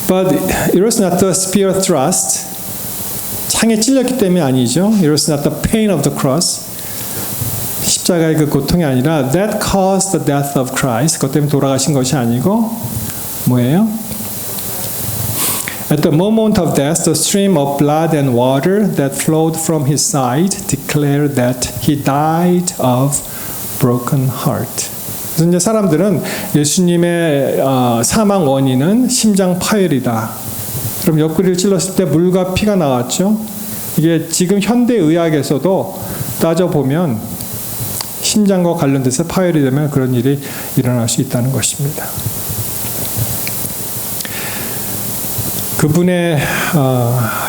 But it was not the spear thrust. 창에 찔렸기 때문이 아니죠. It was not the pain of the cross. 십자가의 그 고통이 아니라 that caused the death of Christ. 그것 때문에 돌아가신 것이 아니고 뭐예요? At the moment of death, the stream of blood and water that flowed from his side declared that he died of broken heart. 그래서 이제 사람들은 예수님의 사망 원인은 심장 파열이다. 그럼 옆구리를 찔렀을 때 물과 피가 나왔죠. 이게 지금 현대 의학에서도 따져보면 심장과 관련돼서 파열이 되면 그런 일이 일어날 수 있다는 것입니다. 그분의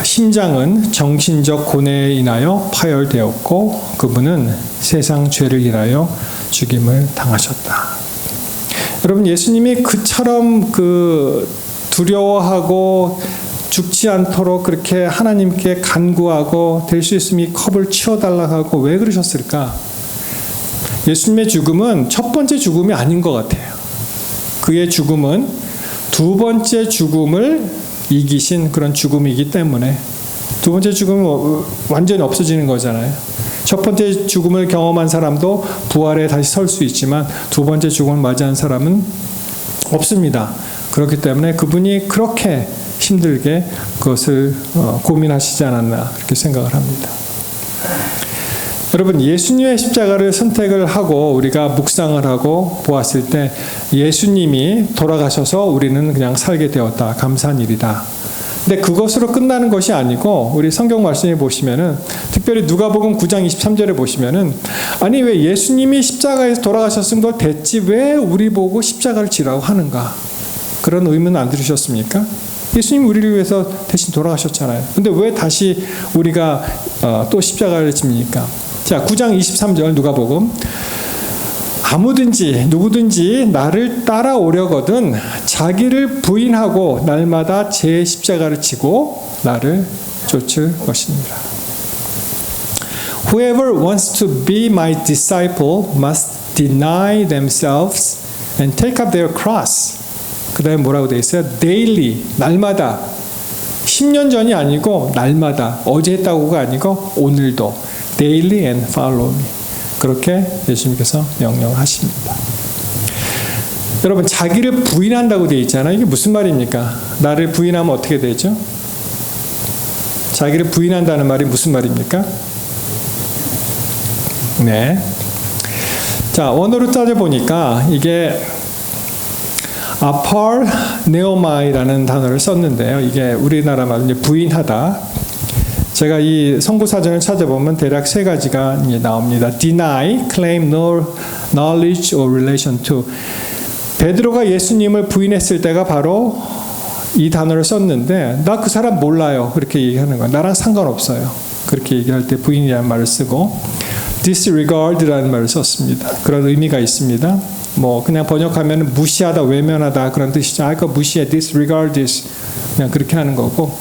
심장은 정신적 고뇌에 인하여 파열되었고 그분은 세상 죄를 인하여 죽임을 당하셨다. 여러분 예수님이 그처럼 그 두려워하고 죽지 않도록 그렇게 하나님께 간구하고 될 수 있으면 이 컵을 치워달라고 하고 왜 그러셨을까? 예수님의 죽음은 첫 번째 죽음이 아닌 것 같아요. 그의 죽음은 두 번째 죽음을 이기신 그런 죽음이기 때문에 두 번째 죽음은 완전히 없어지는 거잖아요. 첫 번째 죽음을 경험한 사람도 부활에 다시 설 수 있지만 두 번째 죽음을 맞이한 사람은 없습니다. 그렇기 때문에 그분이 그렇게 힘들게 그것을 고민하시지 않았나 그렇게 생각을 합니다. 여러분 예수님의 십자가를 선택을 하고 우리가 묵상을 하고 보았을 때 예수님이 돌아가셔서 우리는 그냥 살게 되었다. 감사한 일이다. 근데 그것으로 끝나는 것이 아니고 우리 성경 말씀에 보시면은 특별히 누가복음 9장 23절에 보시면은 아니 왜 예수님이 십자가에서 돌아가셨은 걸 됐지 왜 우리 보고 십자가를 지라고 하는가? 그런 의문 안 들으셨습니까? 예수님 우리를 위해서 대신 돌아가셨잖아요. 근데 왜 다시 우리가 또 십자가를 집니까? 자, 9장 23절 누가복음 누구든지 나를 따라오려거든 자기를 부인하고 날마다 제 십자가를 지고 나를 쫓을 것입니다. Whoever wants to be my disciple must deny themselves and take up their cross. 그 다음에 뭐라고 되어 있어요? daily, 날마다. 10년 전이 아니고 날마다. 어제 했다고가 아니고 오늘도. daily and follow me. 그렇게 예수님께서 명령하십니다. 여러분 자기를 부인한다고 되어 있잖아요. 이게 무슨 말입니까? 나를 부인하면 어떻게 되죠? 자기를 부인한다는 말이 무슨 말입니까? 네. 자, 원어로 따져보니까 이게 아파르네오마이라는 단어를 썼는데요. 이게 우리나라 말로 이제 부인하다. 제가 이 성구사전을 찾아보면 대략 세 가지가 나옵니다. Deny, claim no knowledge or relation to. 베드로가 예수님을 부인했을 때가 바로 이 단어를 썼는데 나 그 사람 몰라요. 그렇게 얘기하는 거예요. 나랑 상관없어요. 그렇게 얘기할 때 부인이라는 말을 쓰고 disregard라는 말을 썼습니다. 그런 의미가 있습니다. 뭐 그냥 번역하면 무시하다, 외면하다 그런 뜻이죠. 아, 그거 무시해, disregard this. 그냥 그렇게 하는 거고.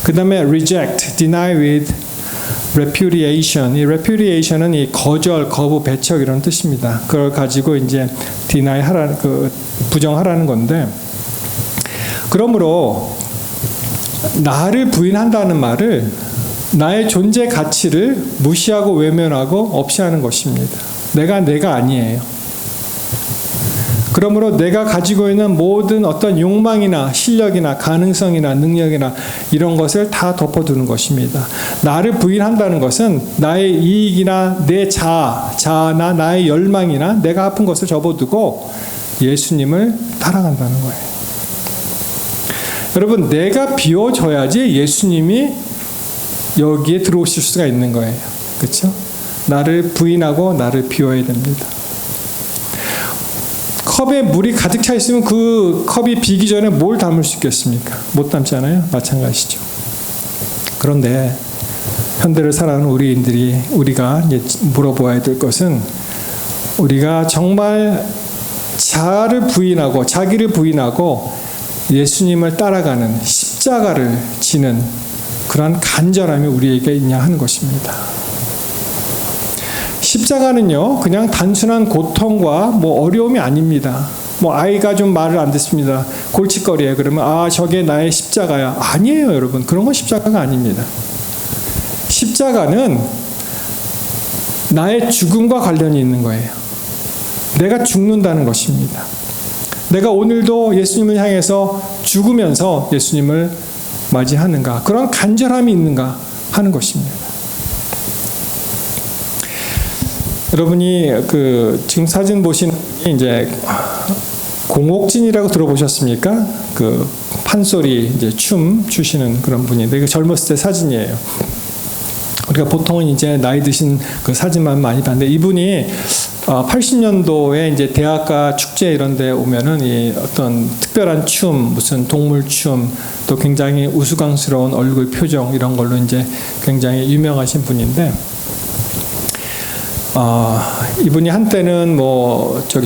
그 다음에 reject, deny with repudiation. 이 repudiation은 이 거절, 거부, 배척 이런 뜻입니다. 그걸 가지고 이제 deny 하라는 부정하라는 건데. 그러므로 나를 부인한다는 말을 나의 존재 가치를 무시하고 외면하고 없이 하는 것입니다. 내가 아니에요. 그러므로 내가 가지고 있는 모든 어떤 욕망이나 실력이나 가능성이나 능력이나 이런 것을 다 덮어두는 것입니다. 나를 부인한다는 것은 나의 이익이나 내 자아나 나의 열망이나 내가 아픈 것을 접어두고 예수님을 따라간다는 거예요. 여러분, 내가 비워져야지 예수님이 여기에 들어오실 수가 있는 거예요. 그렇죠? 나를 부인하고 나를 비워야 됩니다. 컵에 물이 가득 차 있으면 그 컵이 비기 전에 뭘 담을 수 있겠습니까? 못 담잖아요. 마찬가지죠. 그런데 현대를 살아가는 우리가 이제 물어보아야 될 것은 우리가 정말 자기를 부인하고 예수님을 따라가는 십자가를 지는 그러한 간절함이 우리에게 있냐 하는 것입니다. 십자가는요, 그냥 단순한 고통과 어려움이 아닙니다. 아이가 좀 말을 안 듣습니다. 골칫거리예요. 그러면 저게 나의 십자가야. 아니에요, 여러분. 그런 건 십자가가 아닙니다. 십자가는 나의 죽음과 관련이 있는 거예요. 내가 죽는다는 것입니다. 내가 오늘도 예수님을 향해서 죽으면서 예수님을 맞이하는가, 그런 간절함이 있는가 하는 것입니다. 여러분이 지금 사진 보시는 분이 이제 공옥진이라고 들어보셨습니까? 판소리 이제 춤 추시는 그런 분인데 그 젊었을 때 사진이에요. 우리가 보통은 이제 나이 드신 그 사진만 많이 봤는데 이분이 80년도에 이제 대학가 축제 이런 데 오면은 이 어떤 특별한 춤, 무슨 동물 춤, 또 굉장히 우스꽝스러운 얼굴 표정 이런 걸로 이제 굉장히 유명하신 분인데 이분이 한때는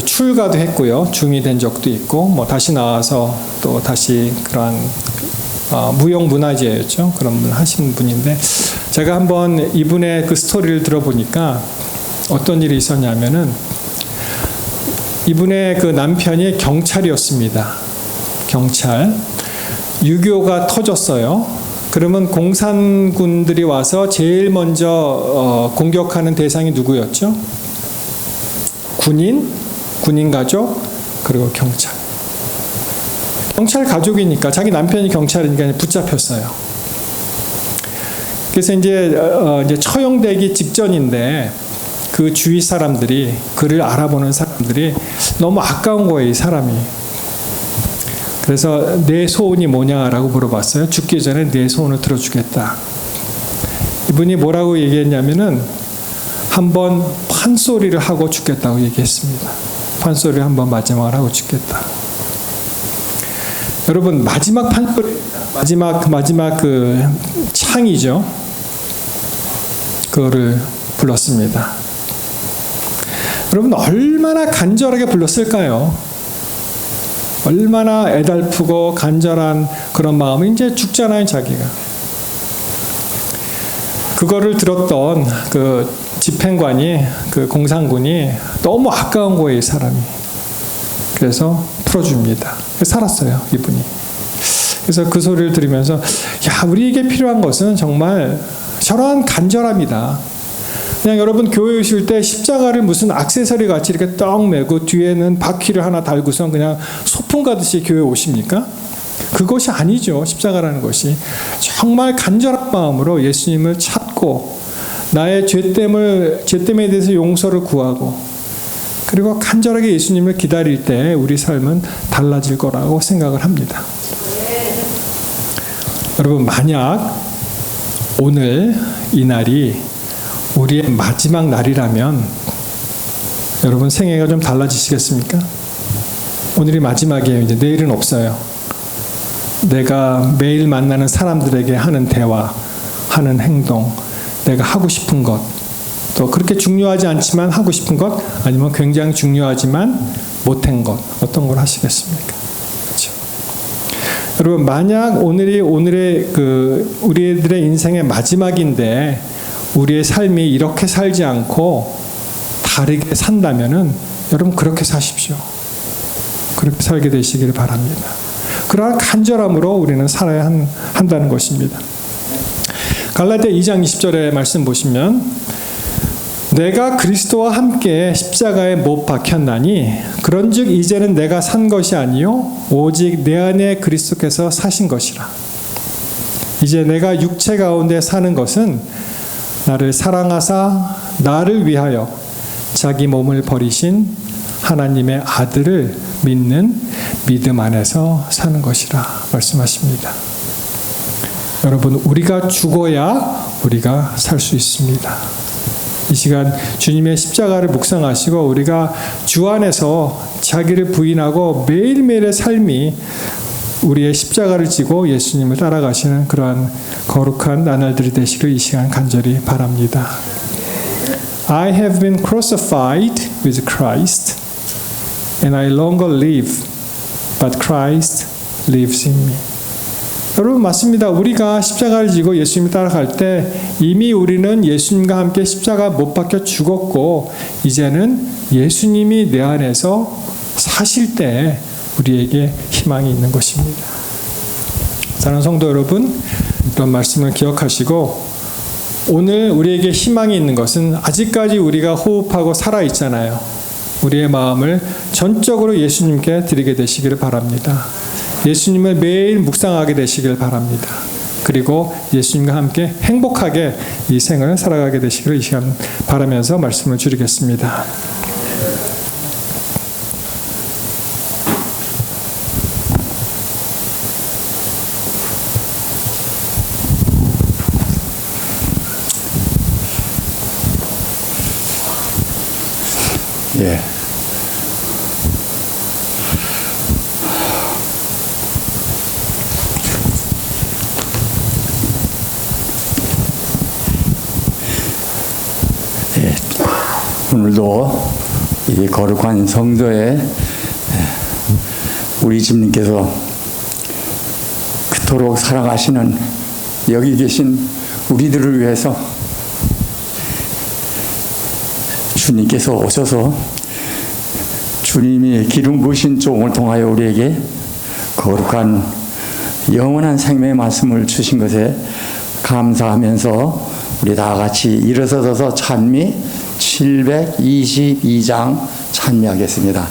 출가도 했고요. 중이 된 적도 있고, 다시 나와서 또 다시 그러한 무용문화재였죠. 그런 분 하시는 분인데, 제가 한번 이분의 그 스토리를 들어보니까 어떤 일이 있었냐면은, 이분의 그 남편이 경찰이었습니다. 경찰. 6.25가 터졌어요. 그러면 공산군들이 와서 제일 먼저 공격하는 대상이 누구였죠? 군인 가족, 그리고 경찰. 경찰 가족이니까 자기 남편이 경찰이니까 붙잡혔어요. 그래서 이제 처형되기 직전인데 그 주위 사람들이, 그를 알아보는 사람들이 너무 아까운 거예요, 이 사람이. 그래서 내 소원이 뭐냐라고 물어봤어요. 죽기 전에 내 소원을 들어주겠다. 이분이 뭐라고 얘기했냐면은 한번 판소리를 하고 죽겠다고 얘기했습니다. 판소리를 한번 마지막으로 하고 죽겠다. 여러분, 마지막 판소리, 마지막 그 창이죠. 그거를 불렀습니다. 여러분, 얼마나 간절하게 불렀을까요? 얼마나 애달프고 간절한 그런 마음이, 이제 죽잖아요, 자기가. 그거를 들었던 그 집행관이, 그 공산군이 너무 아까운 거예요, 이 사람이. 그래서 풀어줍니다. 살았어요, 이분이. 그래서 그 소리를 들으면서, 우리에게 필요한 것은 정말 저러한 간절함이다. 그냥 여러분 교회 오실 때 십자가를 무슨 액세서리 같이 이렇게 떡 메고 뒤에는 바퀴를 하나 달고선 그냥 소풍 가듯이 교회 오십니까? 그것이 아니죠. 십자가라는 것이 정말 간절한 마음으로 예수님을 찾고 나의 죄됨에 대해서 용서를 구하고 그리고 간절하게 예수님을 기다릴 때 우리 삶은 달라질 거라고 생각을 합니다. 여러분, 만약 오늘 이 날이 우리의 마지막 날이라면 여러분 생애가 좀 달라지시겠습니까? 오늘이 마지막이에요. 이제 내일은 없어요. 내가 매일 만나는 사람들에게 하는 대화, 하는 행동, 내가 하고 싶은 것, 또 그렇게 중요하지 않지만 하고 싶은 것, 아니면 굉장히 중요하지만 못한 것, 어떤 걸 하시겠습니까? 그렇죠? 여러분, 만약 오늘이 오늘의 우리들의 인생의 마지막인데 우리의 삶이 이렇게 살지 않고 다르게 산다면은 여러분 그렇게 사십시오. 그렇게 살게 되시기를 바랍니다. 그러한 간절함으로 우리는 살아야 한다는 것입니다. 갈라디아 2장 20절의 말씀 보시면 내가 그리스도와 함께 십자가에 못 박혔나니 그런즉 이제는 내가 산 것이 아니요 오직 내 안에 그리스도께서 사신 것이라. 이제 내가 육체 가운데 사는 것은 나를 사랑하사 나를 위하여 자기 몸을 버리신 하나님의 아들을 믿는 믿음 안에서 사는 것이라 말씀하십니다. 여러분, 우리가 죽어야 우리가 살 수 있습니다. 이 시간 주님의 십자가를 묵상하시고 우리가 주 안에서 자기를 부인하고 매일매일의 삶이 우리의 십자가를 지고 예수님을 따라가시는 그러한 거룩한 나날들이 되시길 이 시간 간절히 바랍니다. I have been crucified with Christ, and I no longer live, but Christ lives in me. 여러분 맞습니다. 우리가 십자가를 지고 예수님을 따라갈 때 이미 우리는 예수님과 함께 십자가 못 박혀 죽었고 이제는 예수님이 내 안에서 사실 때 우리에게 희망이 있는 것입니다. 사랑하는 성도 여러분, 이런 말씀을 기억하시고 오늘 우리에게 희망이 있는 것은 아직까지 우리가 호흡하고 살아있잖아요. 우리의 마음을 전적으로 예수님께 드리게 되시기를 바랍니다. 예수님을 매일 묵상하게 되시길 바랍니다. 그리고 예수님과 함께 행복하게 이 생을 살아가게 되시기를 이 시간 바라면서 말씀을 줄이겠습니다. 예. 예. 오늘도 이 거룩한 성도에 우리 주님께서 그토록 사랑하시는 여기 계신 우리들을 위해서 주님께서 오셔서 주님이 기름 부으신 종을 통하여 우리에게 거룩한 영원한 생명의 말씀을 주신 것에 감사하면서 우리 다 같이 일어서서 찬미 722장 찬미하겠습니다.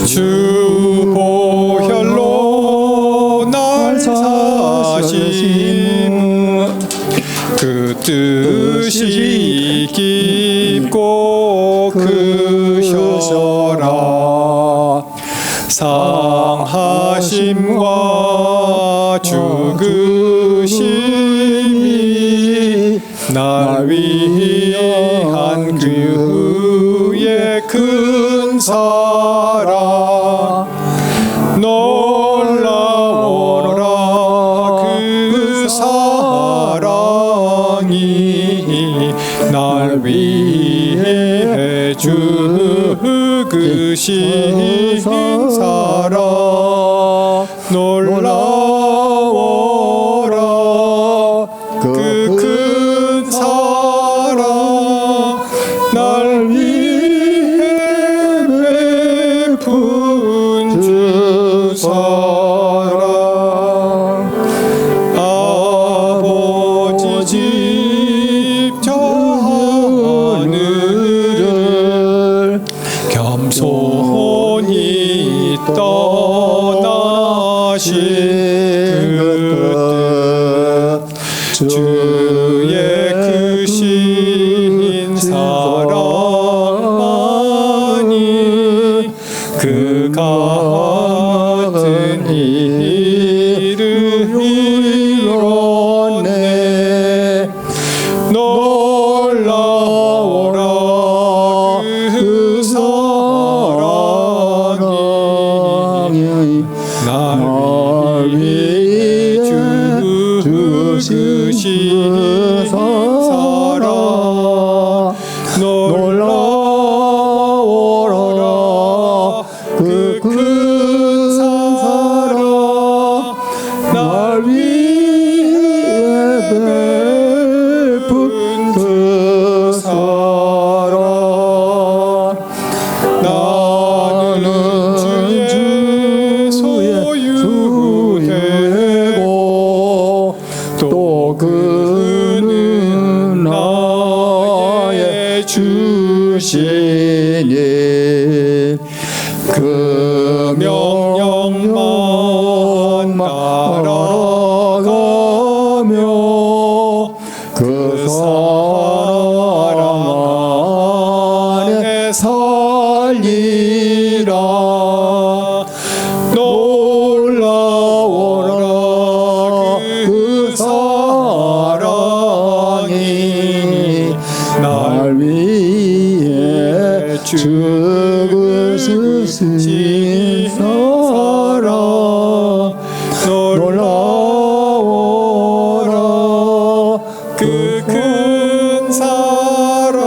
주 보혈로 날 사심 그 뜻이 깊고 크셔라 상하심과 죽으심이 날 위한 그의 큰 사랑 놀라워라 그 사랑이 날 위해 죽으신 사랑 놀라워라 그 큰 사랑 날 위해 베푼 주 사랑 아버지 집 저 하늘을 겸손히 떠나신 그 뜻 주의 크신 사랑만이 그 같은 일을 이뤄내 놀라워라 그 사랑이 날 위해 죽으신 사랑 놀라워라 그 주신 사랑 놀라워라. 그 큰 사랑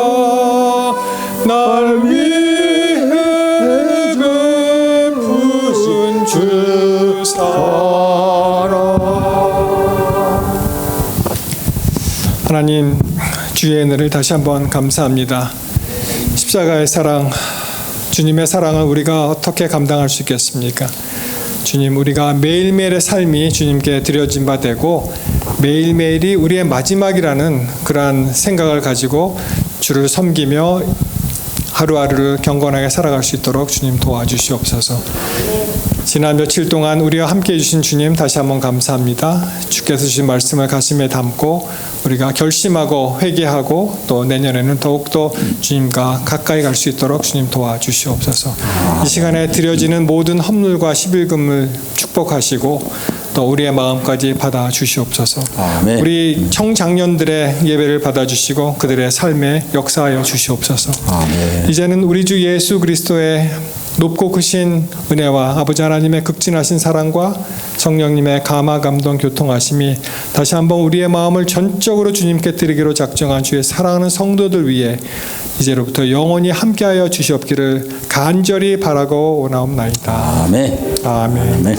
날 위해 베푼 주 사랑. 하나님, 주의 은혜를 다시 한번 감사합니다. 십자가의 사랑, 주님의 사랑을 우리가 어떻게 감당할 수 있겠습니까? 주님, 우리가 매일매일의 삶이 주님께 드려진 바 되고 매일매일이 우리의 마지막이라는 그러한 생각을 가지고 주를 섬기며 하루하루를 경건하게 살아갈 수 있도록 주님 도와주시옵소서. 지난 며칠 동안 우리와 함께해 주신 주님 다시 한번 감사합니다. 주께서 주신 말씀을 가슴에 담고 우리가 결심하고 회개하고 또 내년에는 더욱더 주님과 가까이 갈 수 있도록 주님 도와주시옵소서. 이 시간에 드려지는 모든 헌물과 십일금을 축복하시고 또 우리의 마음까지 받아주시옵소서. 아멘. 우리 청장년들의 예배를 받아주시고 그들의 삶에 역사하여 주시옵소서. 아멘. 이제는 우리 주 예수 그리스도의 높고 크신 은혜와 아버지 하나님의 극진하신 사랑과 성령님의 감화 감동 교통하심이 다시 한번 우리의 마음을 전적으로 주님께 드리기로 작정한 주의 사랑하는 성도들 위해 이제로부터 영원히 함께하여 주시옵기를 간절히 바라고 원하옵나이다. 아멘. 아멘. 아멘.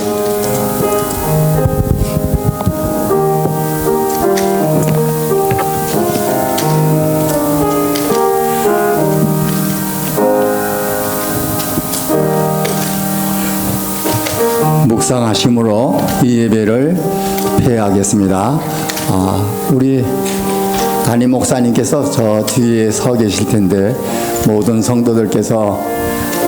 묵상하심으로 이 예배를 폐하겠습니다. 우리 담임 목사님께서 저 뒤에 서 계실 텐데 모든 성도들께서